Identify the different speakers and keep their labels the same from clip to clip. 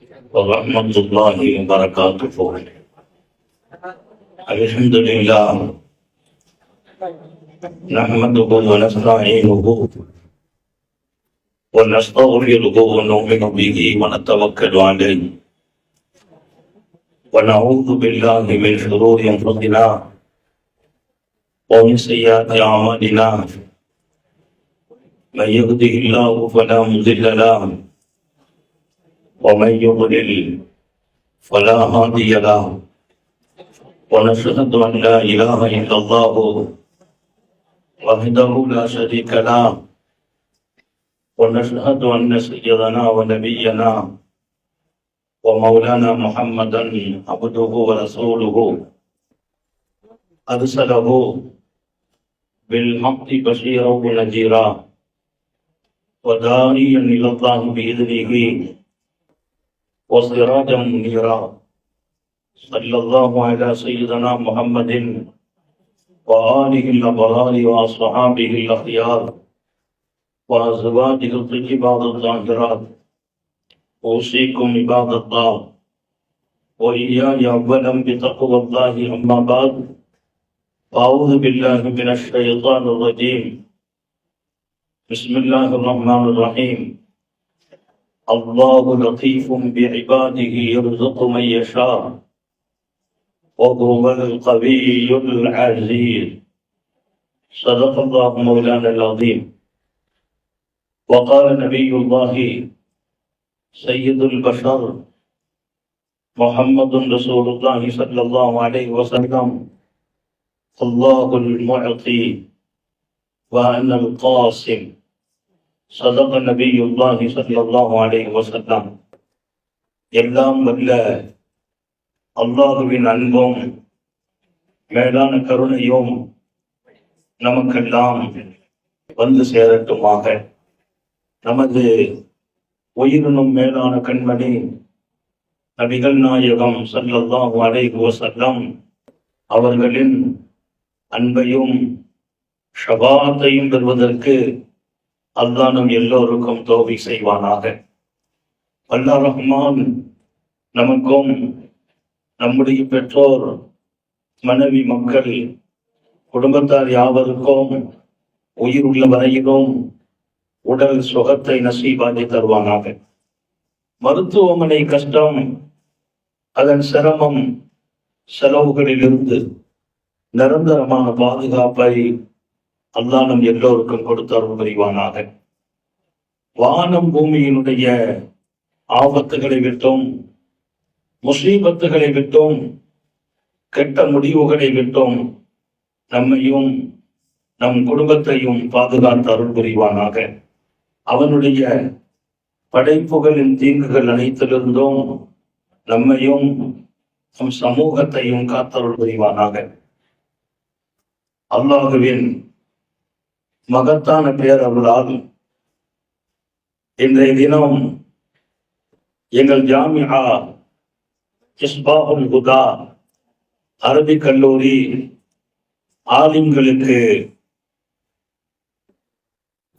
Speaker 1: ورحمة الله وبركاته. الحمد لله نحمده ونستعينه ونستغفره ونؤمن به ونتوكل عليه ونعوذ بالله من شرور أنفسنا ومن سيئات أعمالنا. من يهده الله فلا مضل له ومن يضلل فلا هادي له. ونشهد أن لا إله إلا الله وحده لا شريك له. ونشهد أن سيدنا ونبينا ومولانا محمدا عبده ورسوله أرسله بالحق بشيرا ونذيرا وداعيا إلى الله بإذنه وسراجا منيرا. صلى الله على سيدنا محمد وآله الأبرار وأصحابه الأخيار وأزواجه الطيبات الطاهرات. أوصيكم عباد الله وإياي أولا بتقوى الله. أما بعد، أعوذ بالله من الشيطان الرجيم. بسم الله الرحمن الرحيم. الله لطيف بعباده يرزق من يشاء وهو القوي العزيز. صدق الله مولانا العظيم. وقال نبي الله سيد البشر محمد رسول الله صلى الله عليه وسلم: الله المعطي وأنا القاسم. صدق نبي الله صلى الله عليه وسلم. எல்லாம் வல்ல அல்லாஹுவின் அன்பும் மேலான கருணையும் நமக்கெல்லாம் வந்து சேரட்டுமாக. நமது உயிரினும் மேலான கண்மணி நபிகள் நாயகம் ஸல்லல்லாஹு அலைஹி வஸல்லம் அவர்களின் அன்பையும் ஷஃபாஅத்தையும் பெறுவதற்கு அல்லாஹ் நம் எல்லோருக்கும் தௌஃபீக் செய்வானாக. அல்லாஹ் ரஹ்மான் நமக்கும் நம்முடைய பெற்றோர், மனைவி, மக்கள், குடும்பத்தார் யாவருக்கும் உயிர் உள்ள வரையிலும் உடல் சுகத்தை நசீபாக்கி தருவானாக. மருத்துவமனை கஷ்டம், அதன் சிரமம், செலவுகளிலிருந்து நிரந்தரமான பாதுகாப்பை அல்லாஹ் நம் எல்லோருக்கும் கொடுத்து அருள் புரிவானாக. வானம் பூமியினுடைய ஆபத்துகளை விட்டும், முசீபத்துகளை விட்டும், கெட்ட முடிவுகளை விட்டும் நம்மையும் நம் குடும்பத்தையும் பாதுகாத்து அருள் புரிவானாக. அவனுடைய படைப்புகளின் தீங்குகள் அனைத்திலிருந்தும் நம்மையும் நம் சமூகத்தையும் காத்தருள் புரிவானாக. அல்லாஹுவின் மகத்தான பேரருளால் இன்றைய தினம் எங்கள் ஜாமிஆ இஸ்பாஹுல் ஹுதா அரபிக் கல்லூரி ஆலிம்களுக்கு,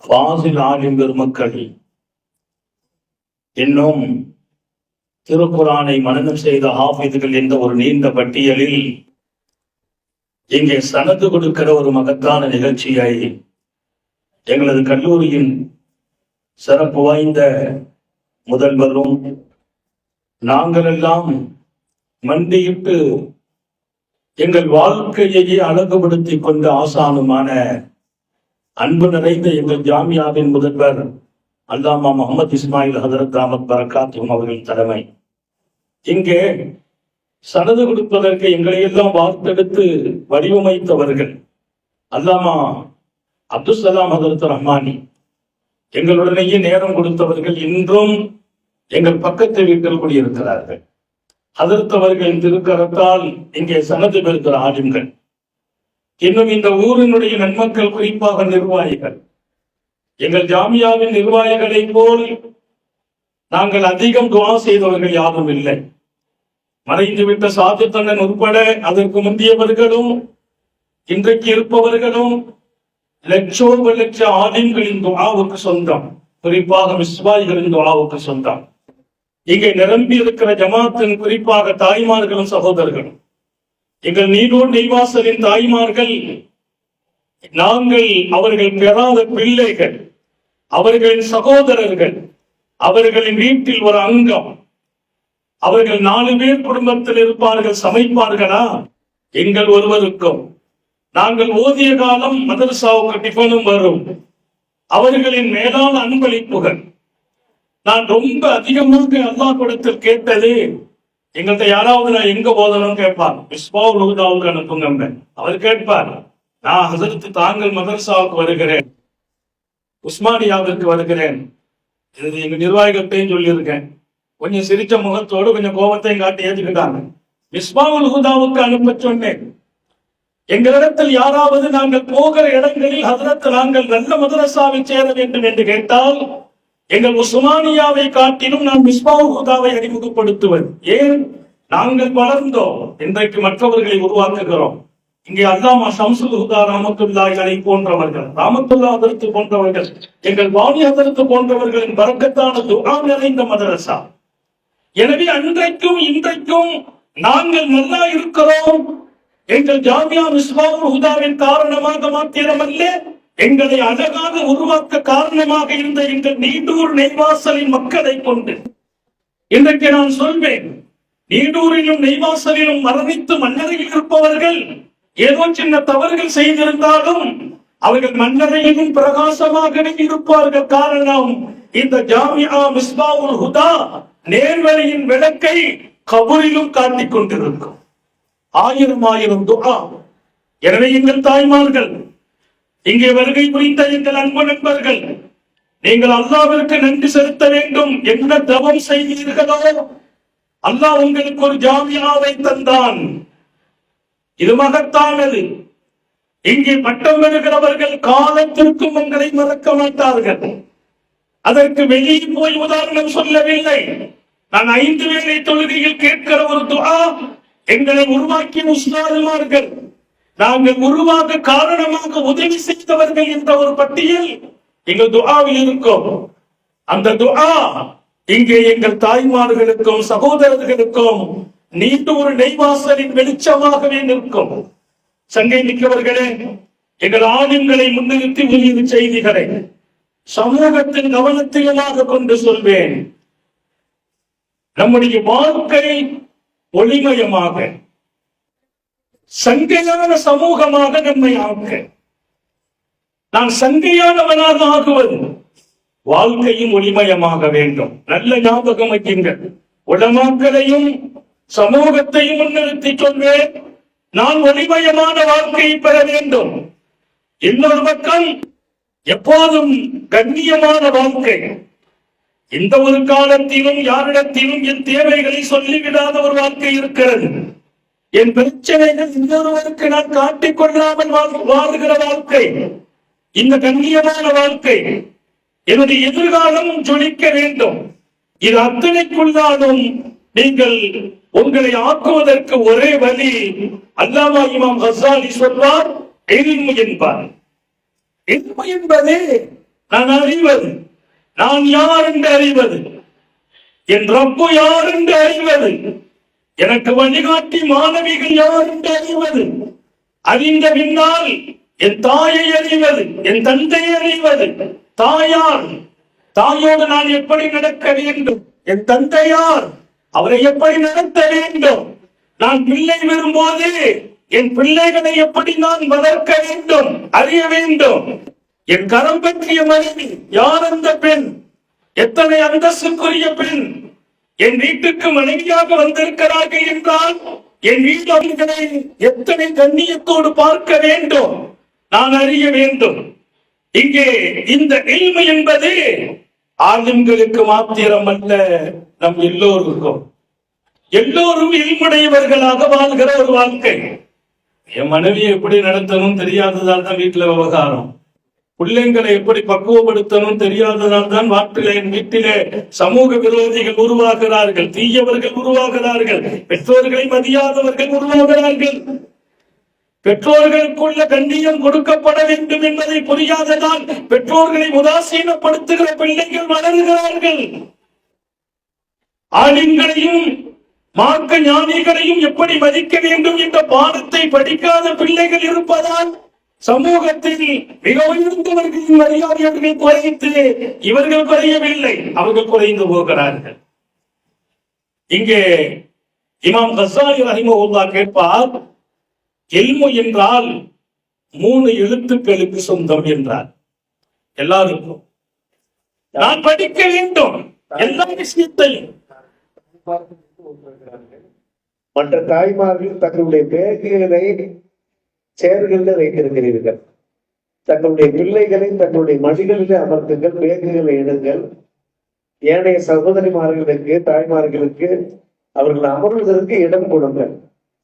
Speaker 1: ஃபாசில் ஆலிம் பெருமக்கள், இன்னும் திருக்குரானை மனனம் செய்த ஹாஃபிதுகள் என்ற ஒரு நீண்ட பட்டியலில் இங்கே சனது கொடுக்கிற ஒரு மகத்தான நிகழ்ச்சியை எங்களது கல்லூரியின் சிறப்பு வாய்ந்த முதல்வரும் நாங்களெல்லாம் மண்டியிட்டு எங்கள் வாழ்க்கையை அழகுபடுத்திக் கொண்ட ஆசானுமான அன்பு நிறைந்த எங்கள் ஜாமியாவின் முதல்வர் அல்லாமா முஹம்மது இஸ்மாயில் ஹதரத் தாமத் பரக்காத்துஹு அவர்கள் தலைமை. இங்கே சனது கொடுப்பதற்கு எங்களை எல்லாம் வார்த்தெடுத்து வடிவமைத்தவர்கள் அல்லாமா அப்துல் ஹதரத் ரஹ்மானி. எங்களுடனேயே நேரம் கொடுத்தவர்கள் இன்றும் எங்கள் பக்கத்து வீட்டில் கூடியிருக்கிறார்கள். ஹதரத் அவர்களின் திருக்கரத்தால் இங்கே சனது பெறுகிற ஆலிம்கள், இன்னும் இந்த ஊரினுடைய நன்மக்கள், குறிப்பாக நிர்வாகிகள், எங்கள் ஜாமியாவின் நிர்வாகிகளை போல் நாங்கள் அதிகம் துஆ செய்தவர்கள் யாரும் இல்லை. மறைந்துவிட்ட சாதித்தண்ணன் உட்பட அதற்கு முந்தியவர்களும் இன்றைக்கு இருப்பவர்களும் லட்சோப லட்ச ஆலிம்களின் துஆவுக்கு சொந்தம், குறிப்பாக மிஸ்வாய்களின் துஆவுக்கு சொந்தம்.
Speaker 2: இங்கே நிரம்பி இருக்கிற ஜமாத்தின் குறிப்பாக தாய்மார்களும் சகோதரர்களும், எங்கள் நீடூர் நெய்வாசலின் தாய்மார்கள், நாங்கள் அவர்கள் பெறாத பிள்ளைகள், அவர்களின் சகோதரர்கள், அவர்களின் வீட்டில் ஒரு அங்கம். அவர்கள் 4 பேர் குடும்பத்தில் இருப்பார்கள், சமைப்பார்களா? எங்கள் ஒருவருக்கும் நாங்கள் ஓதிய காலம் மதரசாவுக்கு டிஃபனும் வரும். அவர்களின் மேலான அன்பளிப்புகள். நான் ரொம்ப அதிகமாக அல்லாஹ் படத்தில் கேட்டது, எங்கள்கிட்ட யாராவது நான் எங்க போதணும் கேட்பார், மிஸ்பாவுல் ஹுதாவுக்கு அனுப்புங்க. அவர் கேட்பார், நான் ஹசரத்து தாங்கள் மதரசாவுக்கு வருகிறேன், உஸ்மானியாவிற்கு வருகிறேன், இது எங்க நிர்வாகிகள்கிட்டையும் சொல்லியிருக்கேன். கொஞ்சம் சிரிச்ச முகத்தோடு கொஞ்சம் கோபத்தையும் காட்டி ஏற்றுக்கிட்டாங்க. மிஸ்பாவுல் ஹுதாவுக்கு அனுப்ப சொன்னேன். எங்களிடத்தில் யாராவது நாங்கள் போகிற இடங்களில் ஹசரத் நாங்கள் நல்ல மதரசாவை சேர வேண்டும் என்று கேட்டால், எங்கள் உஸ்மானியாவை காட்டிலும் நான் மிஸ்பாவுல் ஹுதாவை அறிமுகப்படுத்துவேன். ஏன்? நாங்கள் வளர்ந்தோம், இன்றைக்கு மற்றவர்களை உருவாக்குகிறோம். இங்கே அல்லாமா ஷம்சுல் ஹுதா ரஹ்மத்துல்லாஹி அலைஹி போன்றவர்கள், ரஹ்மத்துல்லாஹி ஹதரத் போன்றவர்கள், எங்கள் வாணி ஹதரத் போன்றவர்களின் பரக்கத்தான துஆ நிறைந்த மதரசா. எனவே அன்றைக்கும் இன்றைக்கும் நாங்கள் நல்லா இருக்கிறோம். எங்கள் ஜாமியா மிஸ்பாவுல் ஹுதாவின் காரணமாக மாத்திரமல்ல, எங்களை அழகாக உருவாக்க காரணமாக இருந்த எங்கள் நீடூர் நெய்வாசலின் மக்களை கொண்டு இன்றைக்கு நான் சொல்வேன், நீடூரிலும் நெய்வாசலிலும் மரணித்து மன்னரையில் இருப்பவர்கள் ஏதோ சின்ன தவறுகள் செய்திருந்தாலும் அவர்கள் மன்னரையிலும் பிரகாசமாகவே இருப்பார்கள். காரணம், இந்த ஜாமியா மிஸ்பாவுல் ஹுதா நேர்வழியின் விளக்கை கபூரிலும் காட்டிக் கொண்டிருக்கும். 1000 துஆ. எனவே எங்கள் தாய்மார்கள், இங்கே வருகை புரிந்த எங்கள் அன்பு நண்பர்கள், நீங்கள் அல்லாஹ்விற்கு நன்றி செலுத்த வேண்டும். என்ன தவம் செய்தீர்களோ அல்லாஹ் உங்களுக்கு ஒரு ஜாமியாவை தந்தான். இது மகத்தானது. இங்கே பட்டம் பெறுகிறவர்கள் காலத்திற்கும் உங்களை மறக்க மாட்டார்கள். அதற்கு வெளியே போய் உதாரணம் சொல்லவில்லை. நான் 5 வேளை தொழுகையில் கேட்கிற ஒரு துஆ, எங்களை உருவாக்கிய உஸ்தாதுமார்கள், நாங்கள் உருவாக்க காரணமாக உதவி செய்தவர்கள் என்ற ஒரு பட்டியல் எங்கள் துஆவில் இருக்கும். அந்த துஆ இங்கே எங்கள் தாய்மார்களுக்கும் சகோதரர்களுக்கும் நீண்டூர் நெய்வாசலின் வெளிச்சமாகவே நிற்கும். சங்கை மிக்கவர்களே, எங்கள் ஆளுங்களை முன்னிறுத்தி உரிய செய்திகளை சமூகத்தின் கவனத்திலாக கொண்டு சொல்வேன். நம்முடைய வாழ்க்கை ஒளிமயமாக, சங்கையான சமூகமாக நம்மை ஆக்க, நான் சங்கையானவனாக ஆகுவது வாழ்க்கையும் ஒளிமயமாக வேண்டும். நல்ல ஞாபகம் வைக்குங்கள். உலமாக்களையும் சமூகத்தையும் முன்னிறுத்தி சொல்வேன், நான் ஒளிமயமான வாழ்க்கையை பெற வேண்டும். இன்னொரு பக்கம் எப்போதும் கண்ணியமான வாழ்க்கை. இந்த ஒரு காலத்திலும் யாரிடத்திலும் என் தேவைகளை சொல்லிவிடாத ஒரு வாழ்க்கை இருக்கிறது. என் பிரச்சனைகள் இன்னொருவருக்கு நான் காட்டிக் கொள்ளாமல் வாழ்கிற வாழ்க்கை, இந்த கண்ணியமான வாழ்க்கை. என்னுடைய எதிர்காலம் ஜொலிக்க வேண்டும். இது அத்தனைக்குள்ளாலும் நீங்கள் உங்களை ஆக்குவதற்கு ஒரே வழி, அல்லாமா இமாம் கஸ்ஸாலி சொல்வார், இல்மு என்பார். இல்மு என்பது நான் அறிவது, நான் யார் என்று அறிவது, என் ரப்பு யார் என்று அறிவது, எனக்கு வழிகாட்டி மாணவிகள் யார் என்று அறிவது, அறிந்த பின்னால் என் தாயை அறிவது, என் தந்தையை அறிவது. தாயார், தாயோடு நான் எப்படி நடக்க வேண்டும், என் தந்தையார், அவரை எப்படி நடத்த வேண்டும், நான் பிள்ளை வரும்போது என் பிள்ளைகளை எப்படி நான் வளர்க்க வேண்டும் அறிய வேண்டும். என் கரம் பற்றிய மனைவி யார், அந்த பெண் எத்தனை அந்தஸ்துக்குரிய பெண், என் வீட்டுக்கு மனைவியாக வந்திருக்கிறார்கள் என்றால் என் வீட்டை எத்தனை கண்ணியத்தோடு பார்க்க வேண்டும் நான் அறிய வேண்டும். இங்கே இந்த இல்மு என்பது ஆலிம்களுக்கு மாத்திரம் அல்ல, நம் எல்லோருக்கும். எல்லோரும் இல்முடையவர்களாக வாழ்கிற ஒரு வாழ்க்கை. என் மனைவியை எப்படி நடத்தணும் தெரியாததால் தான் வீட்டுல விவகாரம். பிள்ளைங்களை எப்படி பக்குவப்படுத்தணும் தெரியாததால் தான் வீட்டிலே சமூக விரோதிகள் உருவாகிறார்கள், தீயவர்கள் உருவாகிறார்கள், பெற்றோர்களை மதியாதவர்கள் உருவாகிறார்கள். பெற்றோர்களுக்குள்ள கண்ணியம் கொடுக்கப்பட வேண்டும் என்பதை புரியாததால் பெற்றோர்களை உதாசீனப்படுத்துகிற பிள்ளைகள் வளர்கிறார்கள். ஆலிம்களையும் மார்க்க ஞானிகளையும் எப்படி மதிக்க வேண்டும் என்ற பாடத்தை படிக்காத பிள்ளைகள் இருப்பதால் சமூகத்தில் மிக உயர்ந்தவர்களின் மரியாதையை குறைத்து இவர்கள் குறையவில்லை, அவர்கள் குறைந்து போகிறார்கள். இங்கே இமாம் கஸ்ஸாலி ரஹிமஹுல்லாஹ் கேட்பார், இல்மு என்றால் 3 எழுத்துக்களுக்கு சொந்தம் என்றார். எல்லாருக்கும் நான் படிக்க வேண்டும் எல்லா விஷயத்தையும்.
Speaker 3: மற்ற தாய்மார்கள் தங்களுடைய பேக்குகளை சேர்களில் வைத்திருக்கிறீர்கள். தங்களுடைய பிள்ளைகளை தங்களுடைய மடிகளில் அமர்த்துங்கள், பேக்குகளை எடுங்கள். ஏனைய சகோதரிமார்களுக்கு தாய்மார்களுக்கு அவர்கள் அமர்வதற்கு இடம் கொடுங்கள்.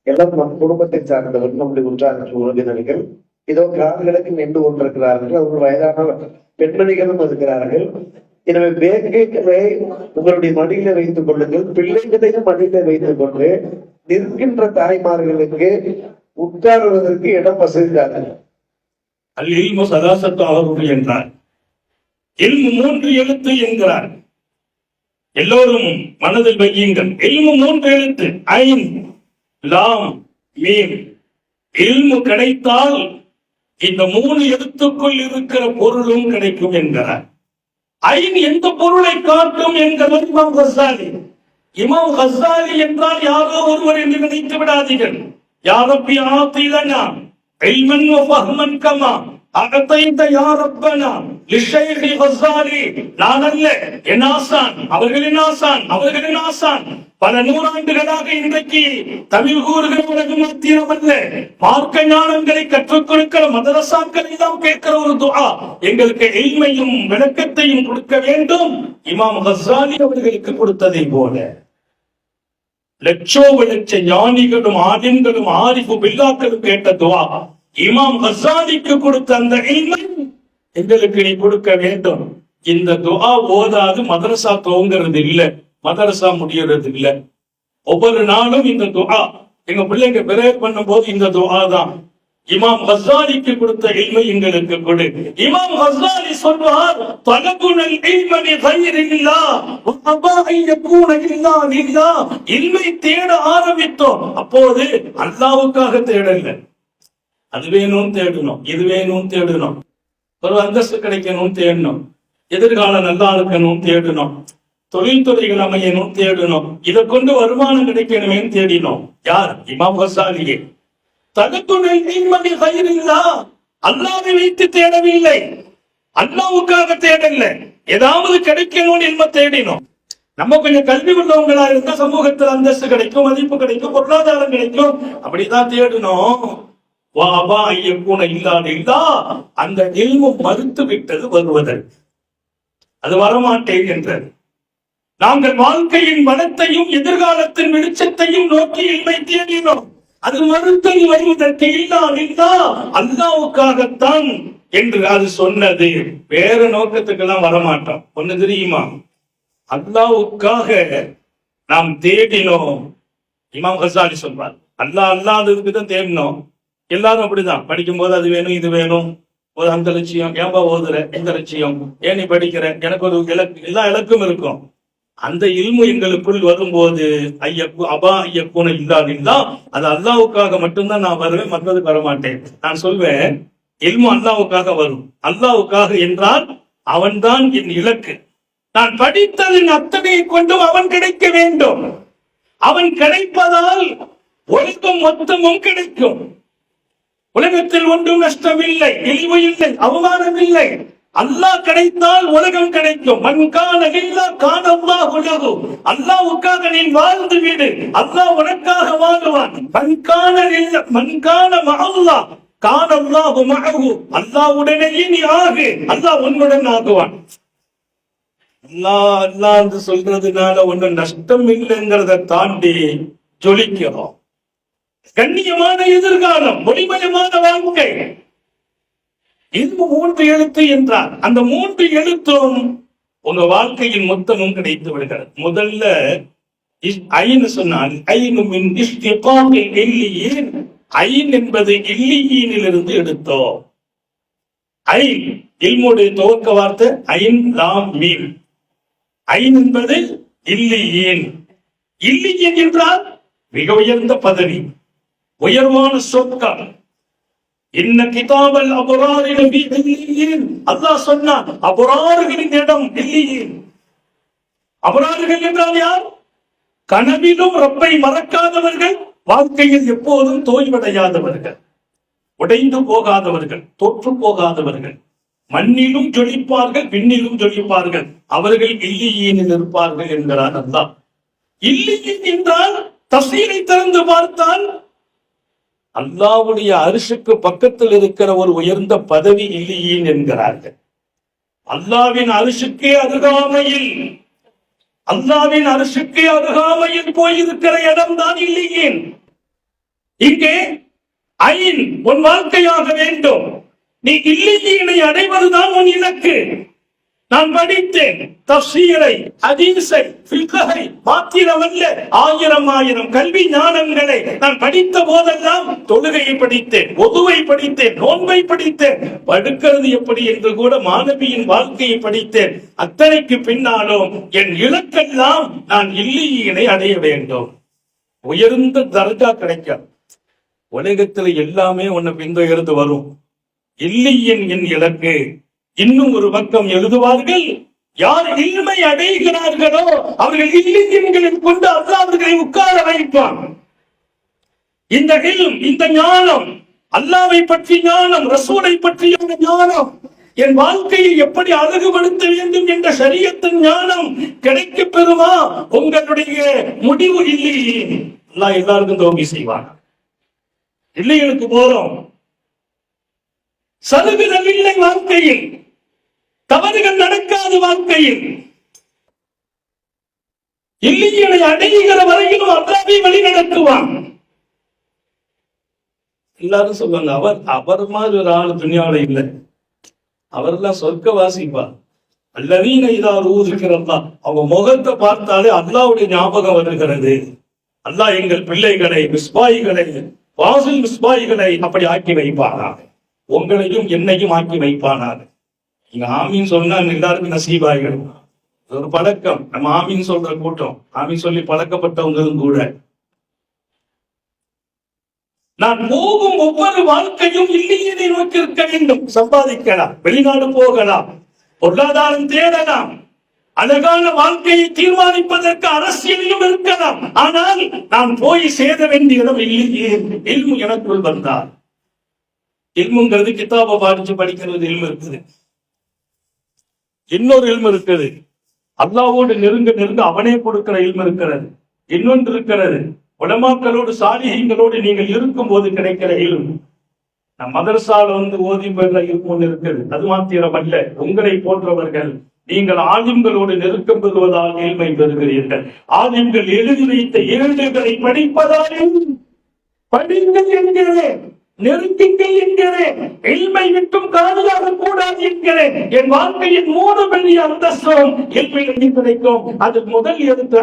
Speaker 3: எல்லாம் நம் குடும்பத்தை சார்ந்தவர்கள், நம்முடைய உற்றார்கள் உறவினர்கள். இதோ கால்களுக்கு நின்று கொண்டிருக்கிறார்கள், அவர்கள் வயதான பெண்மணிகளும் இருக்கிறார்கள். எனவே பேக்குகளை உங்களுடைய மடியில வைத்துக் கொள்ளுங்கள், பிள்ளைகளையும் மடியில வைத்துக் கொண்டு நிற்கின்ற தாய்மார்களுக்கு உட்காருவதற்கு இடம் வசதித்தார்கள்.
Speaker 2: அல்-இல்மு ஸலாஸத்து அஹ்ருஃப் என்றார். இல்மு 3 எழுத்து என்கிறார். எல்லோரும் மனதில் வையுங்கள். இல்மு 3 எழுத்து, ஐன் லாம் மீம். இல்மு கிடைத்தால் இந்த 3 எழுத்துக்குள் இருக்கிற பொருளும் கிடைக்கும் என்கிறார். ஐன் எந்த பொருளை காட்டும் என்கிறார் இமாம் கஸ்ஸாலி. இமாம் கஸ்ஸாலி என்றால் யாரோ ஒருவர் என்று நினைத்து விடாதீர்கள். யா ரப்பி ஆதிலனா இல்மன் வ ஃபஹ்மன் கமா அகதைத யா ரப்பனா லிஷைஹ் கஸ்ஸாலி. நான் அல்ல, என் ஆசான், அவர்களின் ஆசான், அவர்களின் ஆசான். பல நூறாண்டுகளாக இன்றைக்கு தமிழ் கூறுகிற உலகம் மாத்திரமல்ல, மார்க்க ஞானங்களை கற்றுக் கொடுக்கிற மதரசாக்களை தான் கேட்கிற ஒரு துஆ, எங்களுக்கு இல்மையும் விளக்கத்தையும் கொடுக்க வேண்டும் இமாம் கஸ்ஸாலி அவர்களுக்கு கொடுத்ததை போல. லட்ச ஞானிகளும் ஆலிம்களும் ஆரிஃபு பில்லாக்களும் கேட்ட துஆ இமாம் கஸ்ஸாலிக்கு கொடுத்த அந்த இல்மை எங்களுக்கு நீ கொடுக்க வேண்டும். இந்த துஆ ஓதாது மதரசா துவங்கிறது இல்ல, மதரசா முடியறது இல்ல. ஒவ்வொரு நாளும் இந்த துஆ, எங்க பிள்ளைங்க பிரேயர் பண்ணும் போது இந்த துஆ தான். இமாம் கஸ்ஸாலிக்கு கொடுத்த இல்மை எங்களுக்கு கொடு. இமாம் கஸ்ஸாலி சொல்வார், தலபுனல் இல்ம லிகைரில்லாஹ் வ அபா அன் யகூன இல்லா லில்லாஹ். இல்மை தேட ஆரம்பித்தோம், அப்போது அல்லாஹ்வுக்காக தேடல. அது வேணும் தேடணும், இது வேணும் தேடணும், ஒரு அந்தஸ்து கிடைக்கணும் தேடணும், எதிர்காலம் நல்லா இருக்கணும் தேடணும், தொழில்துறைகள் அமையணும் தேடணும், இதை கொண்டு வருமானம் கிடைக்கணுமே தேடினோம். யார்? இமாம் கஸ்ஸாலியே. தகத்துணை நீமதி கைரில்லா, அல்லாஹ்வை வைத்து தேடவில்லை, அல்லாஹ்வுக்காக தேடல, ஏதாவது கிடைக்கணும் என்பதை தேடினோம். நம்ம கொஞ்சம் கல்வி உள்ளவங்களா இருந்தா சமூகத்தில் அந்தஸ்து கிடைக்கும், மதிப்பு கிடைக்கும், பொருளாதாரம் கிடைக்கும், அப்படிதான் தேடணும். வாபா ஐயக்கூன இல்லா, அந்த இல்மு மறுத்து விட்டது வருவதற்கு, அது வரமாட்டேன் என்றது. நாங்கள் வாழ்க்கையின் வளத்தையும் எதிர்காலத்தின் வெளிச்சத்தையும் நோக்கி இல்மை தேடினோம், அது மறுத்தல் வருவதற்கு இல்லா அல்லாஹ்வுக்காகத்தான் என்று அது சொன்னது. வேற நோக்கத்துக்கெல்லாம் வரமாட்டோம். ஒண்ணு தெரியுமா, அல்லாஹ்வுக்காக நாம் தேடினோம். இமாம் கஸ்ஸாலி சொல்வார், அல்லாஹ் அல்லாததுக்கு தான் தேடினோம். எல்லாரும் அப்படிதான், படிக்கும் போது அது வேணும் இது வேணும், ஒரு அந்த லட்சியம், ஏன்பா ஓதுற, எந்த லட்சியம், ஏன் நீ படிக்கிற, எனக்கு ஒரு இலக்கு, எல்லா இலக்கும் இருக்கும். அந்த இல்மு எங்களுக்குள் வரும்போது அபா ஐயக்கூன இல்லா, அது அல்லாஹ்வுக்காக மட்டும்தான் நான் வருவேன், மற்றதுக்கு வரமாட்டேன். நான் சொல்வேன், இல்மு அல்லாஹ்வுக்காக வரும். அல்லாஹ்வுக்காக என்றால் அவன்தான் என் இலக்கு. நான் படித்ததின் அத்தனையை கொண்டும் அவன் கிடைக்க வேண்டும். அவன் கிடைப்பதால் உலகம் மொத்தமும் கிடைக்கும். உலகத்தில் ஒன்றும் நஷ்டமில்லை, இழிவு இல்லை, அவமானம் இல்லை. அல்லாஹ் கிடைத்தால் உலகம் கிடைக்கும். மன்கான இல்லா கான அல்லாஹு லஹு. அல்லாஹ்வுக்காக நீ வாழ்ந்து விடு, அல்லாஹ் உனக்காக வாழுவான். மன்கான மஅல்லாஹ் கான அல்லாஹு மஅஹு. அல்லாஹ்வுடனே நீ ஆகு, அல்லாஹ் உன்னுடன் ஆகுவான். அல்லாஹ் அல்லாஹ் என்று சொல்றதுனால ஒன்றும் நஷ்டம் இல்லைங்கிறத தாண்டி ஜொலிக்கிறோம். கண்ணியமான எதிர்காலம், ஒளிமயமான வாழ்க்கை. இது 3 எழுத்து என்றார். அந்த 3 எழுத்தும் உங்க வாழ்க்கையின் மொத்தமும் கிடைத்து விடுகிறது. முதல்ல ஐன் சொன்னால் ஐனு மின் இஸ்திகாமில் இல்லியீன். ஐன் என்பது இல்லியீனிலிருந்து எடுத்தோம். ஐன் இல்முடைய துவக்க வார்த்தை ஐன் லாம் மீம். ஐன் என்பது இல்லியீன். இல்லியீன் என்றால் மிக உயர்ந்த பதவி, உயர்வான சொற்கள். இன்ன கிதாபல் அபராரி லஃபீ இல்லியீன். அல்லாஹ் சொன்னான், அபரார்களின் இடம் இல்லியீன். அபரார்கள் என்றால் யார்? கனவிலும் ரப்பை மறக்காதவர்கள், வாழ்க்கையில் எப்போதும் தோல்வடையாதவர்கள், உடைந்து போகாதவர்கள், தோற்று போகாதவர்கள், மண்ணிலும் ஜொலிப்பார்கள், விண்ணிலும் ஜொலிப்பார்கள், அவர்கள் இல்லியீனில் இருப்பார்கள் என்கிறார் அல்லாஹ். இல்லியீன் என்றால் தஃசீரை திறந்து பார்த்தால் அல்லாஹ்வுடைய அரிசுக்கு பக்கத்தில் இருக்கிற ஒரு உயர்ந்த பதவி இல்லியீன் என்கிறார்கள். அல்லாஹ்வின் அரிசுக்கே அருகாமையில், அல்லாஹ்வின் அரிசுக்கே அருகாமையில் போயிருக்கிற இடம் தான் இல்லியீன். இங்கே ஐன் உன் வாழ்க்கையாக வேண்டும். நீ இல்லியீனை அடைவதுதான் உன் இலக்கு. நான் படித்தேன் தஃசீரை, ஹதீஸை, ஃபிக்ஹை மாத்திரமல்ல, ஆயிரம் கல்வி ஞானங்களை நான் படித்த போதெல்லாம் தொழுகையை படித்தேன், ஒதுவை படித்தேன், நோன்பை படித்தேன், படுக்கிறது எப்படி என்று கூட மாணவியின் வாழ்க்கையை படித்தேன். அத்தனைக்கு பின்னாலும் என் இலக்கெல்லாம் நான் இல்லியீனை அடைய வேண்டும். உயர்ந்த தர்ஜா கிடைக்கும். உலகத்துல எல்லாமே உன்னை பின்தொடர்ந்து வரும். இல்லியீன் என் இலக்கு. இன்னும் ஒரு பக்கம் எழுதுவார்கள், யார் இல்மை அடைகிறார்களோ அவர்கள் இல்லியீன்களில் கொண்டு அல்லாஹ் அவர்களை உட்கார வைப்பான். இந்த இல்ம், இந்த ஞானம், அல்லாஹ்வை பற்றி ஞானம், ரசூலை பற்றிய ஞானம், என் வாழ்க்கையை எப்படி அழகுபடுத்த வேண்டும் என்ற ஷரியத்தின் ஞானம் கிடைக்க பெறுமா? உங்களுடைய முடிவு இல்லியீன். அல்லாஹ் எல்லாருக்கும் தௌபி செய்வான். இல்லியீனுக்கு போறோம், சலுகுதல் இல்லை வாழ்க்கையில், தவறுகள் நடக்காத வாழ்க்கையில். இல்லியீனை அடைகிற வரையிலும் அல்லாஹ்வை வழி நடத்துவான். எல்லாரும் சொல்லுவாங்க, அவர் மாதிரி ஒரு ஆள் துனியாவில இல்லை, அவர்லாம் சொர்க்க வாசிப்பார். அல்லதீன இதா ரூஹிக்கிறல்லா, அவங்க முகத்தை பார்த்தாலே அல்லாஹ்வுடைய ஞாபகம் வருகிறது. அல்லாஹ் எங்கள் பிள்ளைகளை, மிஸ்பாய்களை, வாசில் மிஸ்பாய்களை அப்படி ஆக்கி வைப்பானாக. உங்களையும் என்னையும் ஆக்கி வைப்பானாக. நீங்க ஆமீன் சொன்னா எல்லாருக்கும் நசீபாய்கள். ஒரு பழக்கம், நம்ம ஆமீன் சொல்ற கூட்டம், ஆமீன் சொல்லி பழக்கப்பட்டவங்களும் கூட. நான் போகும் ஒவ்வொரு வாழ்க்கையும் இல்லியீனை நோக்கி இருக்க வேண்டும். சம்பாதிக்கலாம், வெளிநாடு போகலாம், பொருளாதாரம் தேடலாம், அழகான வாழ்க்கையை தீர்மானிப்பதற்கு அரசியலிலும் இருக்கலாம். ஆனால் நான் போய் சேர வேண்டிய இடம் இல்லியீன். இல்மு எனக்குள் வந்தார். இல்முங்கிறது கிதாபை பாடிச்சு படிக்கிறது இல்மு இருக்குது. இன்னொரு இல்மு இருக்குது, அல்லாஹ்வோடு நெருங்க அவனே கொடுக்கிற இல்மு இருக்கிறது. இன்னொன்று இருக்கிறது, உலமாக்களோடு சாலிஹீன்களோடு நீங்கள் இருக்கும் போது கிடைக்கிற இல்மு. நம் மதரசால ஓதி பெற இல்மு ஒன்று இருக்குது. அது மாத்திரம் அல்ல, உங்களை போன்றவர்கள் நீங்கள் ஆலிம்களோடு நெருக்கம் பெறுவதால் இல்மை பெறுகிறீர்கள். ஆலிம்கள் எழுதி வைத்த ஏடுகளை படிப்பதாலும் படிங்கள் என்கிறேன், நெருங்குங்கள் என்கிறேன், இல்மை விட்டும் காதுயாக கூடாது என்கிறேன். என் வாழ்க்கையின் 3 பெரிய அந்தஸ்தும் இல்மையில் கிடைக்கும். அது முதல் எடுத்து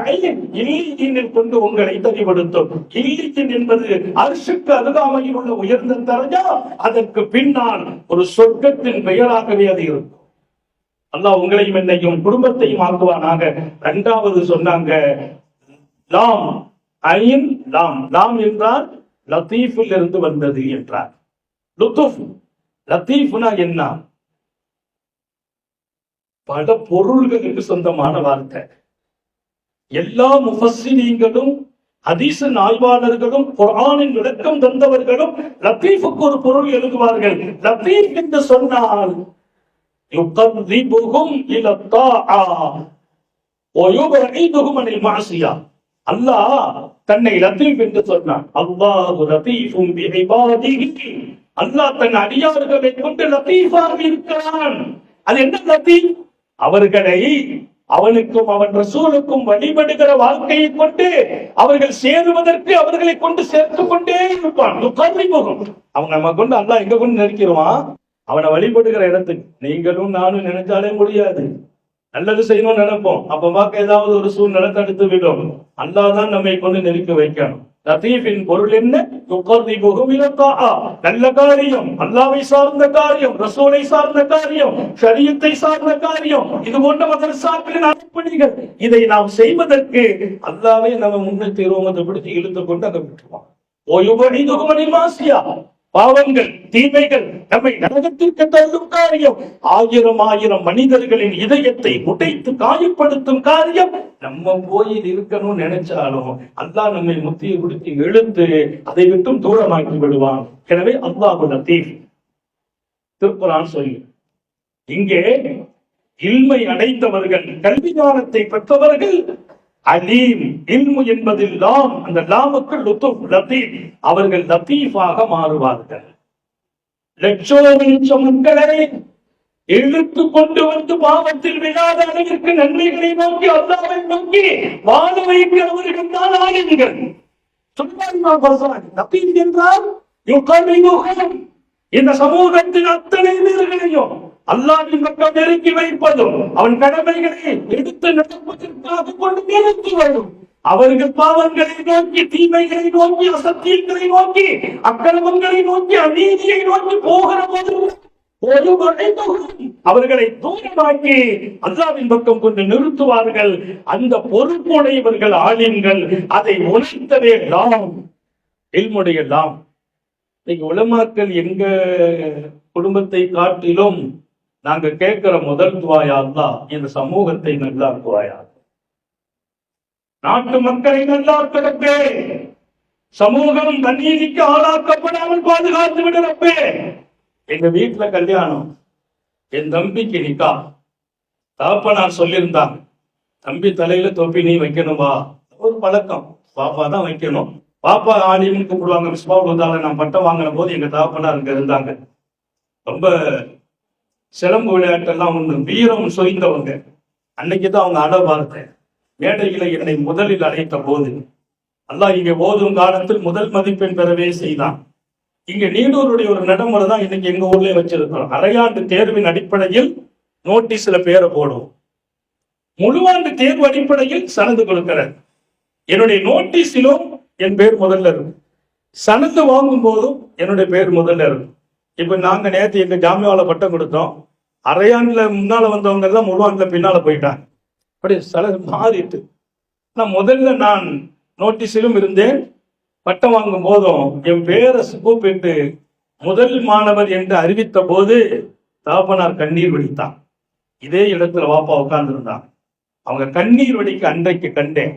Speaker 2: இல்லியீனில் கொண்டு உங்களை தனிப்படுத்தும். இல்லியீன் என்பது அர்ஷுக்கு அருகாமையில் உள்ள உயர்ந்த தரஜா. அதற்கு பின்னால் ஒரு சொர்க்கத்தின் பெயராகவே அது இருக்கும். அல்லாஹ் உங்களையும் என்னையும் குடும்பத்தையும் ஆக்குவானாக. 2வது சொன்னாங்க லாம், ஐன் லாம். லாம் என்றால் லத்தீஃபில் இருந்து வந்தது என்றார். லுத்துஃப், லத்தீஃப்னா என்ன? பல பொருள்களுக்கு சொந்தமான வார்த்தை. எல்லா முஃபஸ்ஸிரீன்களும், ஹதீஸ் ஆய்வாளர்களும், குர்ஆனின் விளக்கம் தந்தவர்களும் லத்தீஃபுக்கு ஒரு பொருள் எழுதுவார்கள். லத்தீஃப் என்று சொன்னால் யுகர்ரிபுஹும் இலா த்தாஆ வ யுபஇதுஹும் அனில் மஅசியா. அல்லாஹ் தன்னை லத்தீஃப் என்று சொன்னான். அல்லாஹு லத்தீஃபும் பிஇபாதிஹி. அல்லாஹ் தன் அடியார்களை கொண்டு லத்தீஃபாக இருக்கிறான். அது என்ன லத்தீஃப்? அவர்களை அவனுக்கும் அவன் ரசூலுக்கும் வழிபடுகிற வாழ்க்கையை கொண்டு அவர்கள் சேருவதற்கு அவர்களை கொண்டு சேர்த்து கொண்டே இருப்பான். அவங்க நம்ம கொண்டு அல்லாஹ் எங்க கொண்டு நெருக்கிடுவான்? அவனை வழிபடுகிற இடத்துக்கு. நீங்களும் நானும் நினைச்சாலே முடியாது. நல்லது செய்யணும்னு நினைப்போம், அப்ப பார்க்க ஏதாவது ஒரு சூழ்நிலை தடுத்து விடும். அல்லாஹ் தான் நம்மை கொண்டு நெருக்க வைக்கணும். லத்தீஃபின் பொருள் என்ன? துகர்ரிபுஹும் இலா தாஆ, நல்ல காரியம், அல்லாஹ்வை சார்ந்த காரியம், ரசூலை சார்ந்த காரியம், ஷரியத்தை சார்ந்த காரியம், இது போன்ற மதரசாக்களின் அடிப்படைகள். இதை நாம் செய்வதற்கு அல்லாஹ்வை நம்ம முன்னேற்றி பிடித்து இழுத்து கொண்டு அதை விட்டுருவோம். ஓயுபனிதுஹும் அனில் மாசியா, பாவங்கள் தீமைகள் நம்மை நரகத்திற்கு தள்ளும் காரியம், ஆயிரம் ஆயிரம் மனிதர்களின் இதயத்தை உடைத்து காயப்படுத்தும் காரியம். நம்ம போய் இருக்கணும்னு நினைச்சாலும் அல்லாஹ் நம்மை முத்தியை கொடுத்து எழுந்து அதை விட்டும் தூரமாக்கி விடுவான். எனவே அல்லாஹு லத்தீஃப். திருக்குர்ஆன் சொல்லி இங்கே இல்மை அடைந்தவர்கள், கல்வி ஞானத்தை பெற்றவர்கள், அலீம், இல்மு என்பதில் லாம், அந்த லாமுக்கு லுத்துஃப், லத்தீஃப், அவர்கள் லத்தீஃபாக மாறுவார்கள். லட்சோபலட்சம் மக்களை இழுத்து கொண்டு வந்து பாவத்தில் விழாத அளவிற்கு நன்மைகளை நோக்கி அல்லாஹ்வை நோக்கி வாழ வைக்கிறவர்கள் தான் ஆலிம்கள். லத்தீஃப் என்றால் இந்த சமூகத்தின் அத்தனை பேர்களையும் அல்லாஹ்வின் பக்கம் நெருக்கி வைப்பதும், அவன் கடமைகளை எடுத்து நடப்பதற்காக கொண்டு நிறுத்தி வரும். அவர்கள் பாவங்களை நோக்கி, தீமைகளை நோக்கி, அசத்தியங்களை நோக்கி, அக்கிரமங்களை நோக்கி, அநீதியை நோக்கி போகிற போது அவர்களை தூரமாக்கி அல்லாஹ்வின் பக்கம் கொண்டு நிறுத்துவார்கள். அந்த பொறுப்புடையவர்கள் ஆலிம்கள். அதை உணர்த்தவே லாம், இல்முடைய லாம். இன்னைக்கு உலமாக்கள் எங்க குடும்பத்தை காட்டிலும் நாங்க கேட்கிற முதல் துவாயா அல்லாஹ் இந்த சமூகத்தை நல்லாக்குவாயா, நாட்டு மக்களை நல்லாக்குறப்பே, சமூகம் அநீதிக்கு ஆளாக்கப்படாமல் பாதுகாத்து விடுறப்பே. எங்க வீட்டுல கல்யாணம், என் தம்பிக்கு நிக்கா, தாப்பனார் சொல்லியிருந்தாங்க, தம்பி தலையில தொப்பி நீ வைக்கணுமா? ஒரு பழக்கம், பாப்பா தான் வைக்கணும். பாப்பா ஆலிம்னு கூப்பிடுவாங்க. மிஸ்பாவுதால நான் பட்டம் வாங்கின போது எங்க தாப்பனார் இங்க இருந்தாங்க. ரொம்ப சிலம்பு விளையாட்டெல்லாம் ஒண்ணு வீரம் சொய்ந்தவங்க. அன்னைக்குதான் அவங்க அட பார்த்தேன். மேடையில என்னை முதலில் அழைத்த போது அல்லாஹ் இங்க ஓதும் காலத்தில் முதல் மதிப்பெண் பெறவே செய்தான். இங்க நீடூருடைய ஒரு நடைமுறை தான் இன்னைக்கு எங்க ஊர்லயே வச்சிருக்கிறோம். அரையாண்டு தேர்வின் அடிப்படையில் நோட்டீஸ்ல பேரை போடுவோம். முழுவாண்டு தேர்வு அடிப்படையில் சனது கொடுக்கிறார். என்னுடைய நோட்டீஸிலும் என் பேர் முதல்ல இருக்கும், சனது வாங்கும் போதும் என்னுடைய பேர் முதல்ல இருக்கும். இப்ப நாங்க நேற்று எங்க ஜாமியாவில பட்டம் கொடுத்தோம். அரையாண்டுல முன்னால வந்தவங்க எல்லாம் முழுவாண்டுல பின்னால போயிட்டாங்க. அப்படி சனது மாறிட்டு முதல்ல நான் நோட்டீஸிலும் இருந்தேன். பட்டம் வாங்கும் போதும் என் பேரை கூப்பிட்டு முதல் மாணவர் என்று அறிவித்த போது தாப்பனார் கண்ணீர் வடித்தான். இதே இடத்துல வாப்பா உட்கார்ந்துருந்தான். அவங்க கண்ணீர் வடிக்க அன்றைக்கு கண்டேன்.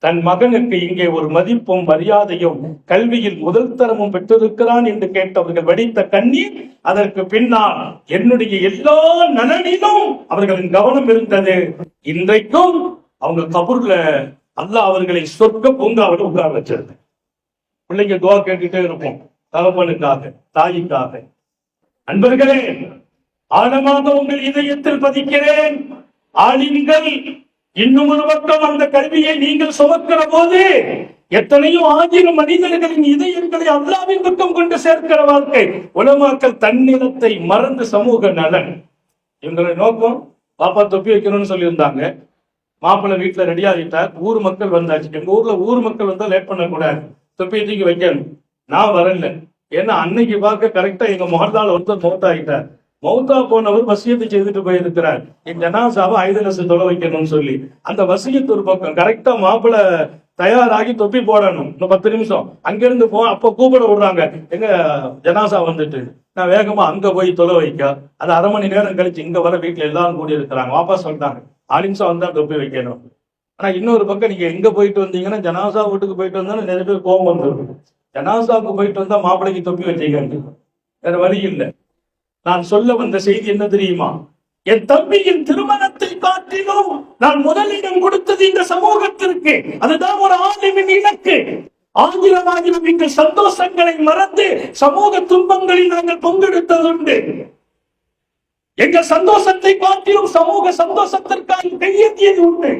Speaker 2: தன் மகனுக்கு இங்கே ஒரு மதிப்பும் மரியாதையும் கல்வியில் முதல் தரமும் பெற்றிருக்கிறான் என்று கேட்டவர்கள் வடித்த கண்ணீர். அதற்கு பின்னால் என்னுடைய எல்லா நலனிலும் அவர்களின் கவனம் இருந்தது. இன்றைக்கும் அவங்க கபூர்ல அல்லாஹ் அவர்களை சொர்க்க பூங்காவில் உட்கார வச்சிருந்தேன். பிள்ளைங்க துவா கேட்டுட்டே இருப்போம், தகப்பனுக்காக, தாய்க்காக. அன்பர்களே, ஆழமாக உங்கள் இதயத்தில் பதிக்கிறேன், ஆலிம்கள் இன்னும் ஒரு பக்கம் அந்த கல்வியை நீங்கள் சுமக்கிற போது எத்தனையோ ஆயிரம் மனிதர்களின் இதயங்களை அல்லாஹ்வின் பக்கம் கொண்டு சேர்க்கிற வாழ்க்கை. உலமாக்கள் தன்னிலத்தை மறந்து சமூக நலன். இவங்களுடைய நோக்கம் பாப்பா தொப்பி வைக்கணும்னு சொல்லியிருந்தாங்க. மாப்பிள்ளை வீட்டுல ரெடி ஆகிட்டார். ஊர் மக்கள் வந்தாச்சு. எங்க ஊர்ல ஊர் மக்கள் வந்தா லேட் பண்ணக்கூடாது, தொப்பியை தூக்கி வைக்கணும். நான் வரல, ஏன்னா அன்னைக்கு பார்க்க கரெக்டா எங்க மொஹல்லால ஒருத்தர் மௌத்தாகிட்டார். மௌத்தா போனவர் வசியத்தை செய்துட்டு போயிருக்கிறார். என் ஜனாசாவை ஐதலசு தொலை வைக்கணும்னு சொல்லி அந்த வசியத்து ஒரு பக்கம். கரெக்டா மாப்பிள்ள தயாராகி தொப்பி போடணும், இன்னும் 10 நிமிஷம். அங்கிருந்து அப்ப கூப்பிட விடுறாங்க, எங்க ஜனாசா வந்துட்டு. நான் வேகமா அங்க போய் தொலை வைக்க, அது அரை மணி நேரம் கழிச்சு இங்க வர வீட்டுல எல்லாரும் கூடி இருக்கிறாங்க. வாபஸ் சொல்லிட்டாங்க, ஆலிம்சா வந்தா தொப்பி வைக்கணும். ஆனா இன்னொரு பக்கம் நீங்க எங்க போயிட்டு வந்தீங்கன்னா ஜனாசா வீட்டுக்கு போயிட்டு வந்தா நிறைய பேர் கோபம் வந்துடும். ஜனாசாவுக்கு போயிட்டு வந்தா மாப்பிள்ளைக்கு தொப்பி வச்சுக்க, வேற வழி இல்லை. நான் சொல்ல வந்த செய்தி என்ன தெரியுமா? என் தம்பியின் திருமணத்தை காட்டிலும் நான் முதலிடம் கொடுத்தது இந்த சமூகத்திற்கு. அதுதான் ஒரு ஆலிமின் இலக்கு. ஆயிரம் எங்கள் சந்தோஷங்களை மறந்து சமூக துன்பங்களில் நாங்கள் பங்கெடுத்ததுண்டு. எங்கள் சந்தோஷத்தை காட்டிலும் சமூக சந்தோஷத்திற்காக கையெழுத்தியது உண்டு.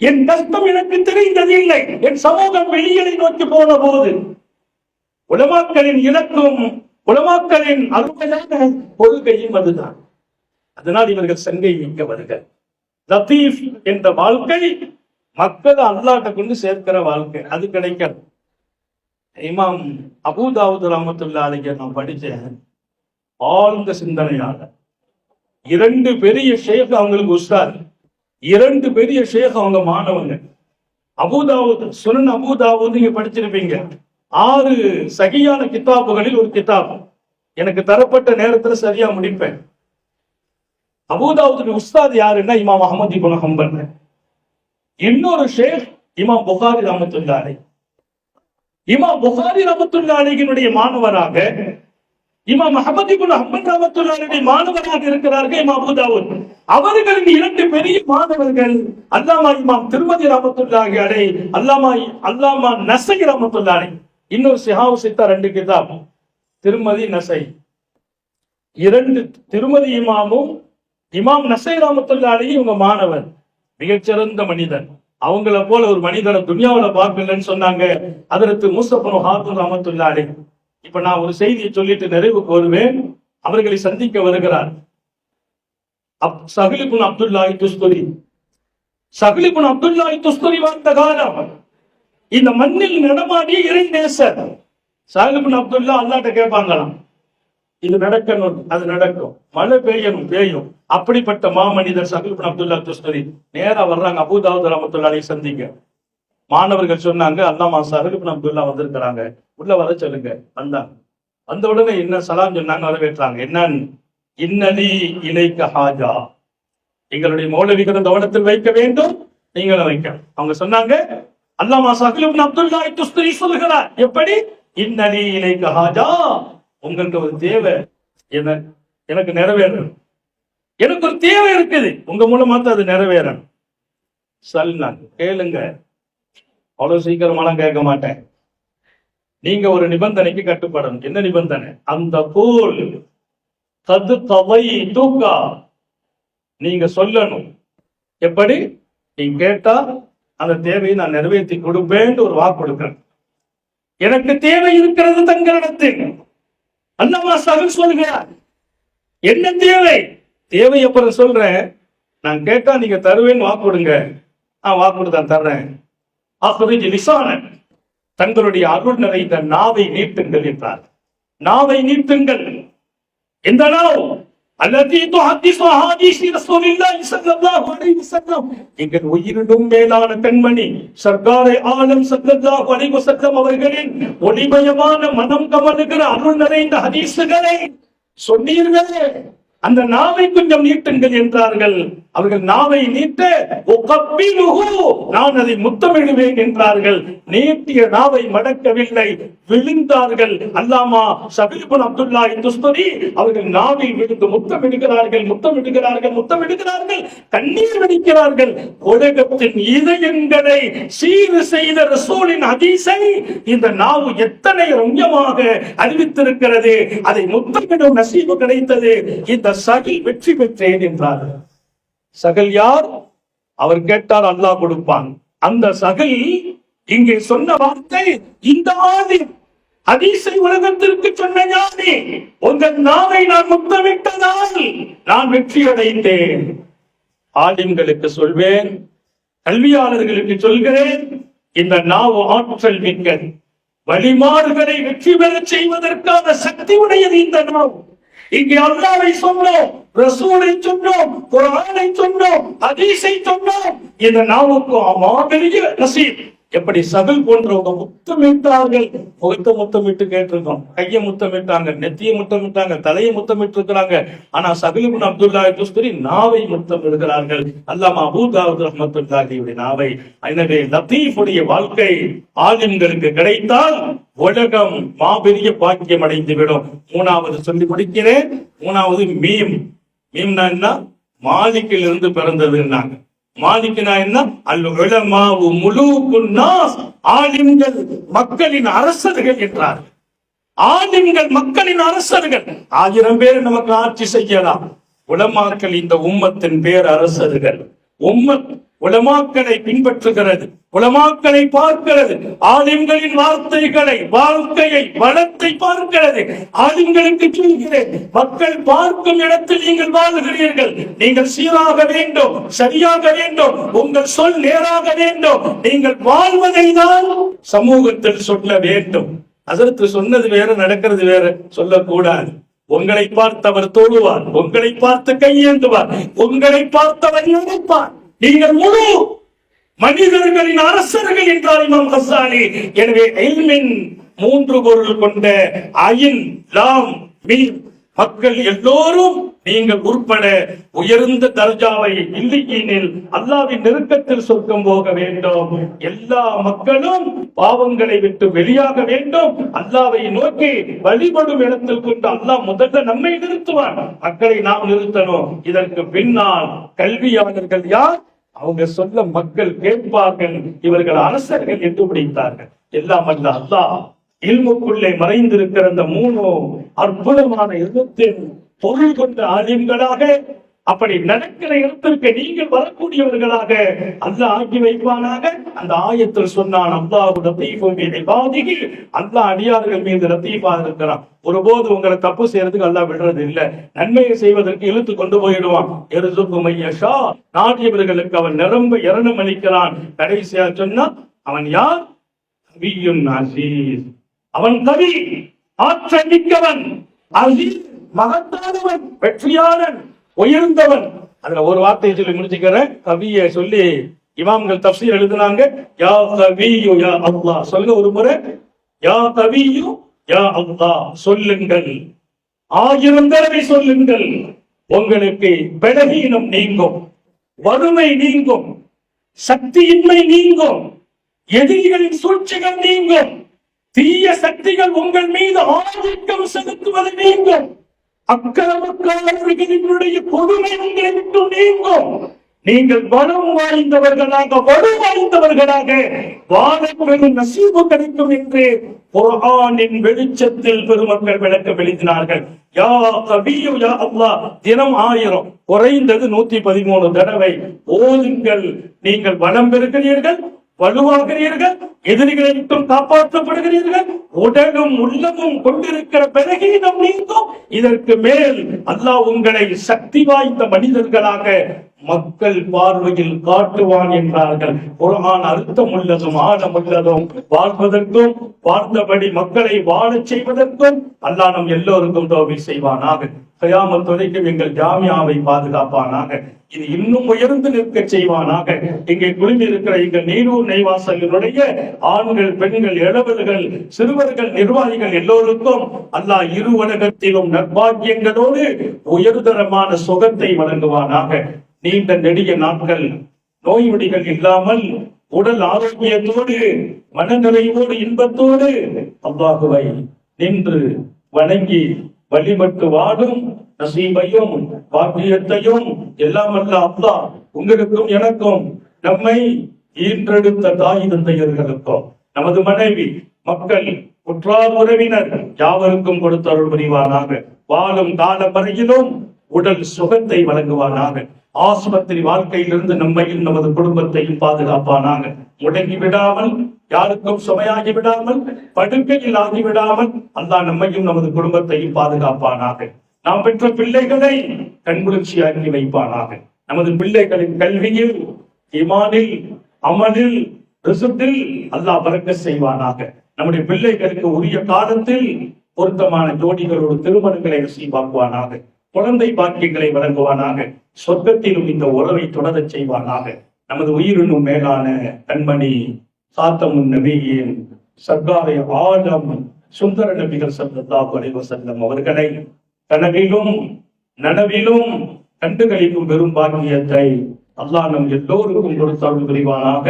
Speaker 2: என் கஷ்டம் எனக்கு தெரிந்தது இல்லை. என் சமூகம் வெளியலை நோக்கி போன போது உலமாக்களின் இலக்கும் உலமாக்களின் அருமையான கொள்கையும் அதுதான். அதனால் இவர்கள் சங்கை மிக்கவர்கள். லத்தீஃப் என்ற வாழ்க்கை மக்களை அல்லாஹ்ட்ட கொண்டு சேர்க்கிற வாழ்க்கை. அது கிடைக்காது. இமாம் அபூதாவூத் ரஹ்மத்துல்லாஹி அலைஹி நான் படிச்சேன். ஆழ்ந்த சிந்தனையால 2 பெரிய ஷேக் அவங்களுக்கு உஸ்தாத், 2 பெரிய ஷேக் அவங்க மாணவங்க. அபூதாவூத் சுனன் அபூதாவூத் நீங்க படிச்சிருப்பீங்க. 6 சகியான கிதாபுகளில் ஒரு கிதாப். எனக்கு தரப்பட்ட நேரத்துல சரியா முடிப்பேன். அபூதாவூத் உஸ்தாத் யாருன்னா இமாம் அஹ்மத் இப்னு ஹம்பல். இன்னொரு ஷேக் இமாம் புகாரி ரஹ்மத்துல்லாஹி அலைஹி. இமாம் புகாரி ரஹ்மத்துல்லாஹி அலைஹினுடைய மாணவராக இமாம் அஹ்மத் இப்னு ஹம்பல் ரஹ்மத்துல்லாஹி அலைஹி மாணவராக இருக்கிறார்கள் இமாம் அபூதாவூத். அவர்களின் 2 பெரிய மாணவர்கள் அல்லாமா இமாம் திருமதி ரஹ்மத்துல்லாஹி அலைஹி, அல்லாமா நஸை ரஹ்மத்துல்லாஹி அலைஹி. இன்னொரு சிஹாவு சித்தா 2 கிதாப், திருமதி நஸை. 2 திருமதி இமாமும் இமாம் நஸை ரஹ்மத்துல்லாஹி அலைஹி இவங்க மாணவர். மிகச்சிறந்த மனிதன். அவங்கள போல ஒரு மனிதனை துனியாவுல பார்க்கலன்னு சொன்னாங்க ஹஜ்ரத் மூஸா இப்னு ஹாரூன் ரஹ்மத்துல்லாஹி அலைஹி. இப்ப நான் ஒரு செய்தியை சொல்லிட்டு நிறைவுக்கு வருவேன். அவர்களை சந்திக்க வருகிறார் சஹ்ல் இப்னு அப்துல்லாஹி துஸ்துரி. சஹ்ல் இப்னு அப்துல்லாஹி துஸ்துரி வாழ்ந்த காலம் இந்த மண்ணில் நடமாடிய இறை நேசர். சஹ்ல் இப்னு அப்துல்லா அல்லாஹ்ட்ட கேட்பாங்களாம், இது நடக்கணும், அது நடக்கும், மழை பெய்யணும், பெய்யும். அப்படிப்பட்ட மாமனிதர் சஹ்ல் இப்னு அப்துல்லாஹி துஸ்துரி நேரா வர்றாங்க அபூதாவூத் ரஹ்மத்துல்லாஹி அலைஹி சந்திக்க. மாணவர்கள் சொன்னாங்க, அல்லாமா சஹ்ல் இப்னு அப்துல்லா வந்திருக்கிறாங்க, உள்ள வர சொல்லுங்க. வந்த உடனே என்ன சலாம் சொன்னாங்க, வரவேற்றாங்க. என்னன்னு, இன்னலி இலைக்க ஹாஜா, எங்களுடைய மௌலவிகள் கவனத்தில் வைக்க வேண்டும், நீங்களும் வைக்க. அவங்க சொன்னாங்க, அல்லாமா சஹ்ல் இப்னு அப்துல்லாஹி துஸ்துரி சொல்கிறார், எப்படி? இன்னலி இலைக்க ஹாஜா, உங்களுக்கு ஒரு தேவை எனக்கு நிறைவேறணும். எனக்கு ஒரு தேவை இருக்குது, உங்க மூலமா தான் அது நிறைவேறணும். சல்னான், கேளுங்க, அவ்வளவு சீக்கிரமாலாம் கேட்க மாட்டேன். நீங்க ஒரு நிபந்தனைக்கு கட்டுப்படணும். என்ன நிபந்தனை? அந்த போல் கது தவை தூக்கா, நீங்க சொல்லணும். எப்படி? நீங்க கேட்டா அந்த தேவையை நான் நிறைவேற்றி கொடுப்பேன் ஒரு வாக்கு கொடுக்கிறேன். எனக்கு தேவை இருக்கிறது தங்களிடத்தில். அல்லாமா சஹ்ல் சொல்கிறார், என்ன தேவை? தேவை அப்புறம் சொல்றேன், நான் கேட்டா நீங்க தருவேன்னு வாக்கு கொடுங்க. வாக்கு கொடுத்தான் தர்றேன். அஹ்ரிஜ் லிசானக், தங்களுடைய அருள் நிறைந்த நாவை நீட்டுங்கள் என்றார். நாவை நீட்டுங்கள். எந்த நாவ்? அல்லதி துஹதிஸு ஹதீஸி ரசூலில்லாஹி ஸல்லல்லாஹு அலைஹி வஸல்லம், எங்கள் உயிரினும் மேலான பெண்மணி சர்க்காரே ஆலம் ஸல்லல்லாஹு அலைஹி வஸல்லம் அவர்களின் ஒளிமயமான மனம் கமழுகிற அருள் நிறைந்த ஹதீஸுகளை சொன்னீர்களே, அந்த நாவை கொஞ்சம் நீட்டுங்கள் என்றார்கள். அவர்கள் நாவை நீட்ட நான் அதை முத்தமிடுவேன் என்றார்கள். நீட்டிய நாவை மடக்கவில்லை, விழுந்தார்கள். அல்லாமா சஹ்ல் இப்னு அப்துல்லாஹி துஸ்துரி அவர்கள் நாவில் விழுந்து முத்தமிடுகிறார்கள், கண்ணீர் வடிக்கிறார்கள். உலகத்தின் இதயங்களை சீர் செய்த ரசூலின் ஹதீஸை இந்த நாவு எத்தனை ரம்யமாக அறிவித்திருக்கிறது, அதை முத்தமிடும் நசீபு கிடைத்தது. இந்த சஹ்ல் வெற்றி பெற்றேன் என்றார். சஹ்ல் யார்? அவர் கேட்டால் அல்லாஹ் கொடுப்பான். அந்த சஹ்ல் இங்கே சொன்ன வார்த்தை, இந்த ஆலிம் ஹதீஸை உலகத்திற்கு சொன்ன ஞானி, உங்கள் நாவை நான் முத்தமிட்டதால் நான் வெற்றி அடைந்தேன். ஆலிம்களுக்கு சொல்வேன், கல்வியாளர்களுக்கு சொல்கிறேன், இந்த நாவு ஆற்றல் மிக்கது. வழிமாறுகளை வெற்றி பெற செய்வதற்கான சக்தி உடையது இந்த நாவு. இங்கே அல்லாஹ்வை சொன்னோம், ரசூலை சொன்னோம், குர்ஆனை சொன்னோம், ஹதீஸை சொன்னோம். இந்த நாவுக்கு மாபெரிய நசீப். எப்படி சஹ்ல் போன்றவங்க முத்தமிட்டார்கள். முகத்தை முத்தமிட்டு கேட்டிருக்கோம், கையை முத்தமிட்டாங்க, நெத்தியை முத்தமிட்டாங்க, தலையை முத்தமிட்டு இருக்கிறாங்க. ஆனா சஹ்ல் இப்னு அப்துல்லாஹி துஸ்துரி நாவை முத்தமிடுகிறார்கள். அல்லாமா அபூதாவூத் ரஹ்மத்துல்லாஹி நாவை. எனவே லத்தீஃபுடைய வாழ்க்கை ஆலிம்களுக்கு கிடைத்தால் உலகம் மாபெரிய பாக்கியம் அடைந்துவிடும். 3வது சொல்லி முடிக்கிறேன். 3வது மீம். மீம்னா என்ன? மாலிக்கில் இருந்து பிறந்ததுன்னாங்க. மாலிக்னா என்ன? அல் உலமாஉ முலூக்குன் நாஸ், ஆலிம்கள் மக்களின் அரசர்கள் என்றார். ஆலிம்கள் மக்களின் அரசர்கள். 1000 பேர் நமக்கு ஆட்சி செய்யலாம். உலமாக்கள் இந்த உம்மத்தின் பேர் அரசர்கள். உலமாக்களை பின்பற்றுகிறது, உலமாக்களை பார்க்கிறது, ஆலிம்களின் வார்த்தைகளை, வாழ்க்கையை, வளத்தை பார்க்கிறது. ஆலிம்களுக்கு சொல்கிறேன், மக்கள் பார்க்கும் இடத்தில் நீங்கள் வாழுகிறீர்கள். நீங்கள் சீராக வேண்டும், சரியாக வேண்டும், உங்கள் சொல் நேராக வேண்டும். நீங்கள் வாழ்வதை தான் சமூகத்தில் சொல்ல வேண்டும். அதற்கு சொன்னது வேற, நடக்கிறது வேற சொல்லக்கூடாது. உங்களை பார்த்தவர் தொழுவார், உங்களை பார்த்து கையேந்துவார், உங்களை பார்த்தவர் நினைப்பார். நீங்கள் முழு மனிதர்களின் அரசர்கள் என்றார் இமாம் கஸ்ஸாலி. எனவே இல்மின் 3 பொருள் கொண்ட ஐன், லாம், மீம், மக்கள் எல்லோரும் நீங்கள் உட்பட உயர்ந்த தர்ஜாவை இல்லியீனில் அல்லாஹ்வின் நெருக்கத்தில் சொர்க்கம் போக வேண்டும். எல்லா மக்களும் பாவங்களை விட்டு வெளியாக வேண்டும். அல்லாஹ்வை நோக்கி வழிபடும் இடத்தில் கொண்டு அல்லாஹ் முதல்ல நம்மை நிறுத்துவான். மக்களை நாம் நிறுத்தணும். இதற்கு பின்னால் கல்வியாளர்கள் யார்? அவங்க சொல்ல மக்கள் கேட்பார்கள். இவர்கள் அரசர்கள் என்று பிடித்தார்கள். எல்லாம் அல்ல அல்லாஹ் இல்முக்குள்ளே மறைந்திருக்கிற அந்த 3 அற்புதமான எழுத்தின் பொருள் கொண்ட ஆலிம்களாக, அப்படி நடக்கிற இடத்திற்கு நீங்கள் வரக்கூடியவர்களாக அல்லாஹ் ஆக்கி வைப்பானாக. அந்த ஆயத்தில் சொன்னான், அல்லாஹ் லத்தீஃபும் பிஇபாதிஹி, அல்லாஹ் அடியார்கள் மீது லத்தீஃபா இருக்கிறான். ஒருபோது உங்களை தப்பு செய்யறதுக்கு அல்லாஹ் விடுறது இல்ல. நன்மையை செய்வதற்கு இழுத்து கொண்டு போயிடுவான். யர்சுகு மையஷா, நாடியவர்களுக்கு அவன் நிரம்ப இரணம் அளிக்கிறான். கடைசியா சொன்னா அவன் யார்? கவியுன் அசீஸ். அவன் கவி, ஆற்றல் மிக்கவன், அசீஸ் மகத்தானவன், வெற்றியாளன், உயர்ந்தவன். அதுல ஒரு வார்த்தையை சொல்லி முடிச்சுக்கிறேன். கவியை சொல்லி இமாம்கள் தஃப்சீர் எழுதுனாங்க. யா கவியு யா அல்லாஹ். சொல்லுங்க ஒரு முறை, யா கவியு யா அல்லாஹ். சொல்லுங்கள், 1000 தடவை சொல்லுங்கள். உங்களுக்கு பலவீனம் நீங்கும், வறுமை நீங்கும், சக்தியின்மை நீங்கும், எதிரிகளின் சூழ்ச்சிகள் நீங்கும், தீய சக்திகள் உங்கள் மீது ஆதிக்கம் செலுத்துவது நீங்கும், அக்கிரமக்காரர்களினுடைய கொடுமை உங்களை விட்டு நீங்கும். நீங்கள் பலம் வாய்ந்தவர்களாக, வலு வாய்ந்தவர்களாக வாழப்பெறும் நசீபு கிடைக்கும் என்று குர்ஆனின் வெளிச்சத்தில் பெருமக்கள் விளக்கம் எழுதினார்கள். யா கவியு யா அல்லாஹ் தினம் 1000, குறைந்தது 113 தடவை ஓதுங்கள். நீங்கள் பலம் பெறுகிறீர்கள், வலுவாகிறீர்கள், எதிரிகளை விட்டும் காப்பாற்றப்படுகிறீர்கள், உடலும் உள்ளமும் கொண்டிருக்கிற பலகீனம் நீங்கும். இதற்கு மேல் அல்லாஹ் உங்களை சக்தி வாய்ந்த மனிதர்களாக மக்கள் பார்வையில் காட்டுவான் என்றார்கள். குர்ஆன் அர்த்தம் உள்ளதும் ஆழம் உள்ளதும், வாழ்வதற்கும் வாழ்ந்தபடி மக்களை வாழச் செய்வதற்கும் அல்லாஹ் நம் எல்லோருக்கும் தௌஃபீக் செய்வானாக. கியாமத் வரைக்கும் எங்கள் ஜாமியாவை பாதுகாப்பானாக. இது இன்னும் உயர்ந்து நிற்க செய்வானாக. இங்கே குழுமி இருக்கிற எங்கள் நீரூர் நெய்வாசலினுடைய ஆண்கள், பெண்கள், இளவல்கள், சிறுவர்கள், நிர்வாகிகள் எல்லோருக்கும் அல்லாஹ் இரு உலகத்திலும் நற்பாக்கியங்களோடு உயர்தரமான சுகத்தை வழங்குவானாக. நீண்ட நெடிய நாட்கள் நோய் நொடிகள் இல்லாமல் உடல் ஆரோக்கியத்தோடு, மனநிறைவோடு, இன்பத்தோடு அல்லாஹுவை நின்று வணங்கி வழிபட்டு வாடும் நசீபையும் பாக்கியத்தையும் எல்லாம் அல்ல அல்லாஹ் உங்களுக்கும் எனக்கும், நம்மை ஈன்றெடுத்த தாய் தந்தையர்களுக்கும், நமது மனைவி, மக்கள், உற்றார் உறவினர் யாவருக்கும் கொடுத்த அருள் புரிவானாக. வாழும் காலம் வரையிலும் உடல் சுகத்தை வழங்குவானாக. ஆஸ்பத்திரி வாழ்க்கையிலிருந்து நம்மையும் நமது குடும்பத்தையும் பாதுகாப்பானாக. முடங்கி விடாமல், யாருக்கும் சுமையாகி விடாமல், படுக்கையில் ஆகிவிடாமல் அல்லாஹ் நம்மையும் நமது குடும்பத்தையும் பாதுகாப்பானாக. நாம் பெற்ற பிள்ளைகளை கண்குளிர்ச்சியாக்கி வைப்பானாக. நமது பிள்ளைகளின் கல்வியில், ஈமானில், அமலில், ரிசுத்தில் அல்லாஹ் பரக்கத் செய்வானாக. நம்முடைய பிள்ளைகளுக்கு உரிய காலத்தில் பொருத்தமான ஜோடிகளோடு திருமணங்களை நசீபாக்குவானாக. குழந்தை பாக்கியங்களை வழங்குவானாக. சொர்க்கத்திலும் இந்த உறவை தொடரச் செய்வானாக. நமது உயிரினும் மேலான கண்மணி சாத்தமுன் நபியின் சர்க்காரை ஆலம் சுந்தர நபிகள் ஸல்லல்லாஹு அலைஹி வஸல்லம் அவர்களை கனவிலும் நனவிலும் கண்டுகளிக்கும் பெரும் பாக்கியத்தை அல்லாஹ் நம் எல்லோருக்கும் கொடுத்தருள் புரிவானாக.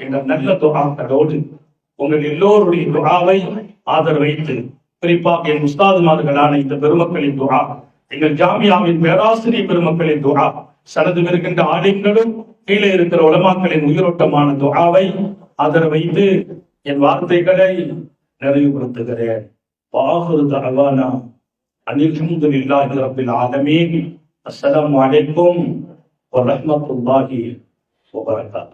Speaker 2: என்ற நல்ல துஆக்களோடு உங்கள் எல்லோருடைய துஆவை ஆதரவைத்து, குறிப்பாக என் உஸ்தாதுமார்களான இந்த பெருமக்களின் துஆ, எங்கள் ஜாமியாவின் பேராசிரியர் பெருமக்களின் துஆ, சனது இருக்கின்ற ஆலிம்களும் கீழே இருக்கிற உலமாக்களின் உயிரோட்டமான துஆவை ஆதரவைத்து என் வார்த்தைகளை நிறைவுபடுத்துகிறேன். வாஹிரு தஅவானா அனில் ஹம்துலில்லாஹி ரப்பில் ஆலமீன். அஸ்ஸலாமு அலைக்கும் வரஹ்மத்துல்லாஹி
Speaker 1: வபரகாத்துஹு.